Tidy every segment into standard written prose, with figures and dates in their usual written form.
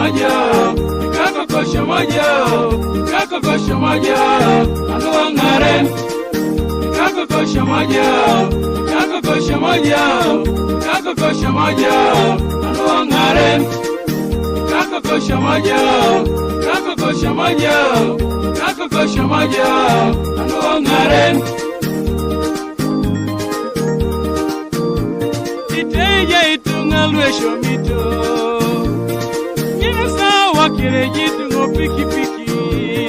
moja, kakokosho moja, kakokosho moja, anuwa ngaren. Kakokosho moja, kakokosho moja, kakokosho moja, anuwa ngaren. Kakokosho moja, kakokosho moja, kakokosho moja, anuwa ngaren. Iteja itungalwe shomito, sawa kere jitungo piki piki,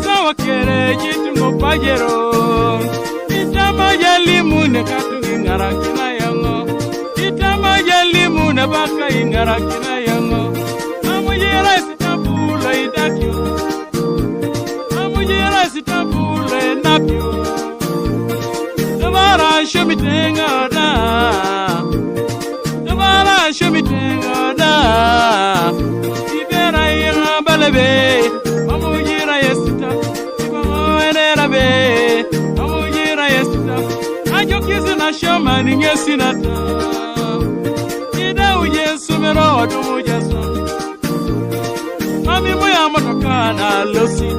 sawa kere jitungo pajero. Itama jalimu ne katungi ngarakina yango, itama jalimu ne baka ingarakina yango. Amujira sitabula idakyo, amujira sitabula enapyo. Tabara shomitenga da, tabara shomitenga da. Balebe, amujira yesita, ibamwera be, amujira yesita, ajokizi na shoma ningesinata, ida uje sumero wadumuja son, mami moya motoka na losi,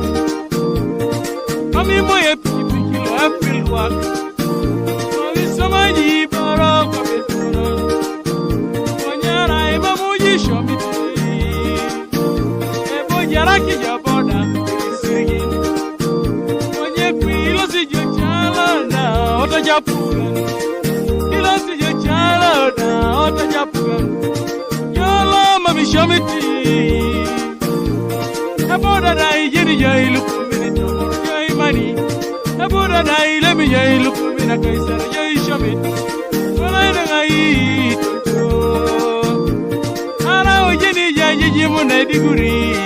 mami moya pikipiki lo apil wak, mami somaji baro kwa betoro, monyara imamuji shomite. Yaraki jaboda isigi Onye kwilo si jochala na ota japugan Ilo si jochala na ota japugan Yolo mami shomiti Eboda da ijeni jailu kumini tamur jai mani Eboda da ilemi jailu kumina kaisar jai shomiti Wala ina ngai tuto Ara ujeni jai jimuna diguri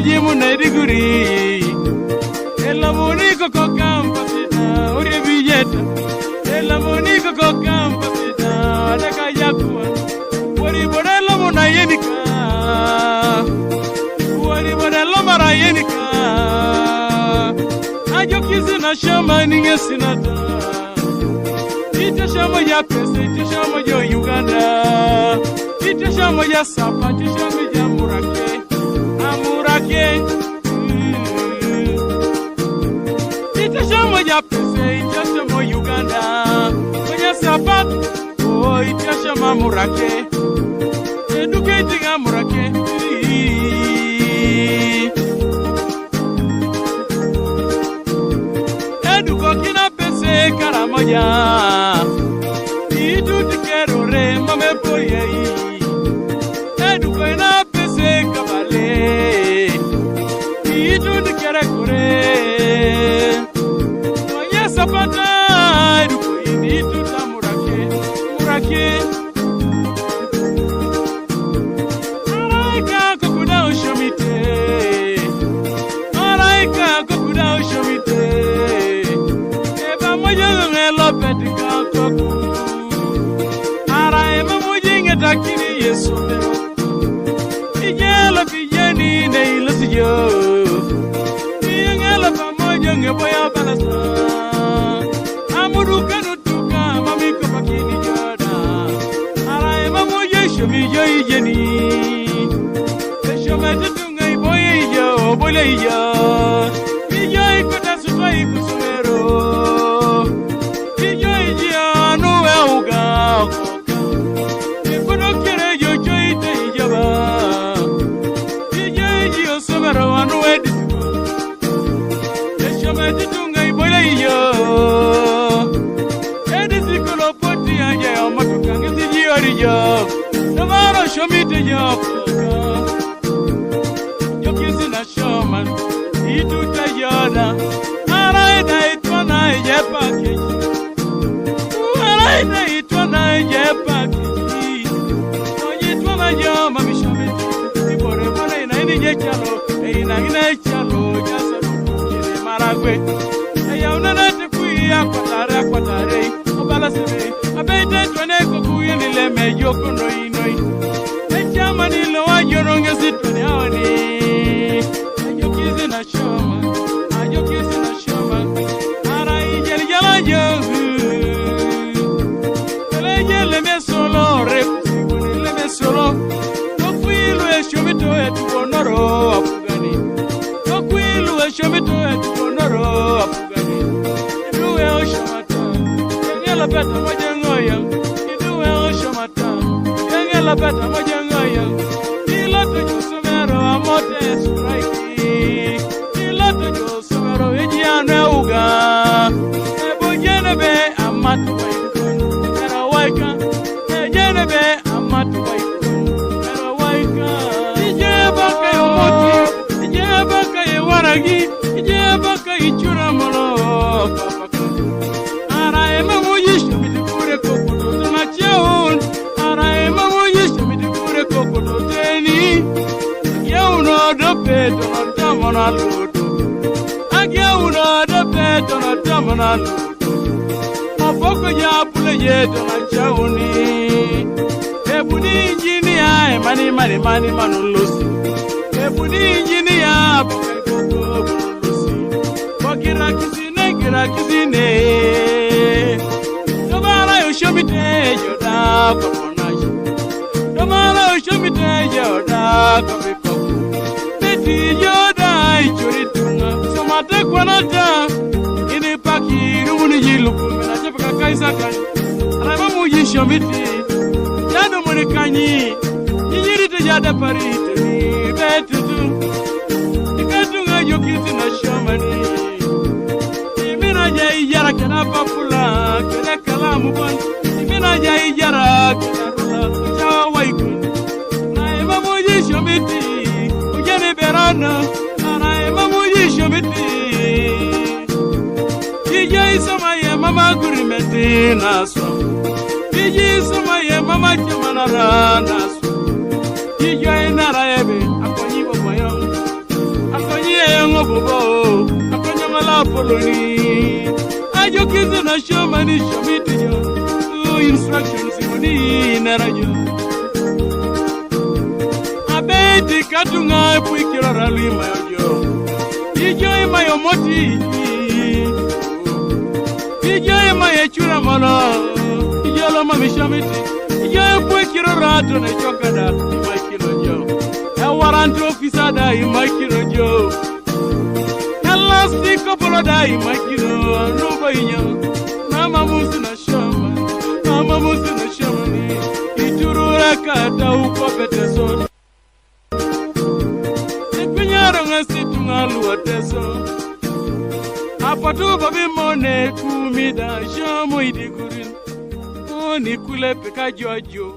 Jimu na diguri Ela moniko ko kampa sita Uri billeta Ela moniko ko kampa sita Daka yakuwa Wari bodela mona yenika Wari bodela mara yenika Ajo kizi na shama ninge sinata Ita shama ya pesa Ita shama ya Uganda Ita shama ya Sapa Ita shama ya Murake Ita shamo ya pese, ita shamo Uganda Kwenye sapat, oh ita shama Murake Eduke itinga Murake Eduko kina pese karamoja Itu tikerore mame poye Eduko ina pese kabale Mwenye sapata Duko ini tuta Murake Murake Araika kokuda ushomite Araika kokuda ushomite Eba moja ngelo petika koku Araima moja ngetakini yesu mero Ijelo pijeni ne ilasiyo Nge boya balasa Amuru kanu tuka mami ko pakini joda Arae mamu yesho mi joyi jeni Yesho mete tunga iboye iyo bole iyo Iyo ikota suto ikusumero Iyo ijia anuwe uga Ikono kere yo joyi te ijaba Iyo ijio sumero anuwe disipo Titunga iboile iyo Edisi kulo poti anje Omatuka ngisi jiori yo Namaro shomite yo Yokisi na shoman Ituta yoda Araida itwana ije pakeji Araida itwana ije pakeji Onyitwana yo mami shomite Ibore mwana ina ini je chalo Ina chalo Jasaru Maragwe Eya unana tekuya kwatare Obala sebe Abete twane kukuye nileme yoko noi noi Echama nilo wa yoronge sitwane awani Ayokizi na shoma Ayokizi na shoma Ara ijeli yala yohu Ele yele me solo Repusi wone le me solo shomito etuonoro apugani. Iduwe oshomata, yengela peta mojengoya. Iduwe oshomata, yengela peta mojengoya. Iloto josomero amote strike. Iloto josomero ejiane uga. Ebojene be amatu waikon. Era waika. Ejene be amatu waikon. Era waika. Ije baka yomoti. Ije baka yewaragi. Ije baka ichura molo. Ara ema mujisho mitikure kokoto tunacheun. Ara ema mujisho mitikure kokoto teni. Yeuno dope donata ludo. Ageuno dope donata ludo. Mafoko ya pule ye donachauni. Ebuni injinia mani manulusi. Ebuni injinia bokai koko manulusi. Wakira kizine. Domara yoshomite yoda komonashi. Domara yoshomite yoda komikoku. Beti yoda ichuritunga. Somate kwanata. Ini paki rumuni jiluku. Menajepaka kaisakani. Arama muji shomiti. Yado murikanyi. Yirite yada parite ni betutu. Ikatunga yokizi na shomani. Imina jai yara kena papula. Kena kalamu ban. Imina jai yara kena rula. Kuchawa waikun. Na ima muji shomiti. Ujene berana. Na ima muji shomiti. Ijai sama ye mama gurimeti naswa. Ijai sama ye mama chamanara naswa. Ijai nara ebe akonyi boboyo. Akonyi eyongo bobo. Akonyi mala poloni. Ajo kizu na shomani shomiti jo. Instructions imoni narajo. Abeti katunga puikiro ralui mayojo. Ijai mayomoti. Ijai mayechura mala. Ijalo mamishamiti. Ijai puikiro rato na chokada. Imaikiro jo. Warrant officer da imaikiro jo. Elastic opolo da imaikiro. Nubo inyo. Mama musu na shama. Mama musu na shama ni. Iturura kata uko peteso. Nikunyaro ngasi tungaluwa teso. Apatu babi mone kumida. Shomo idigurin. Oni kule peka jojo.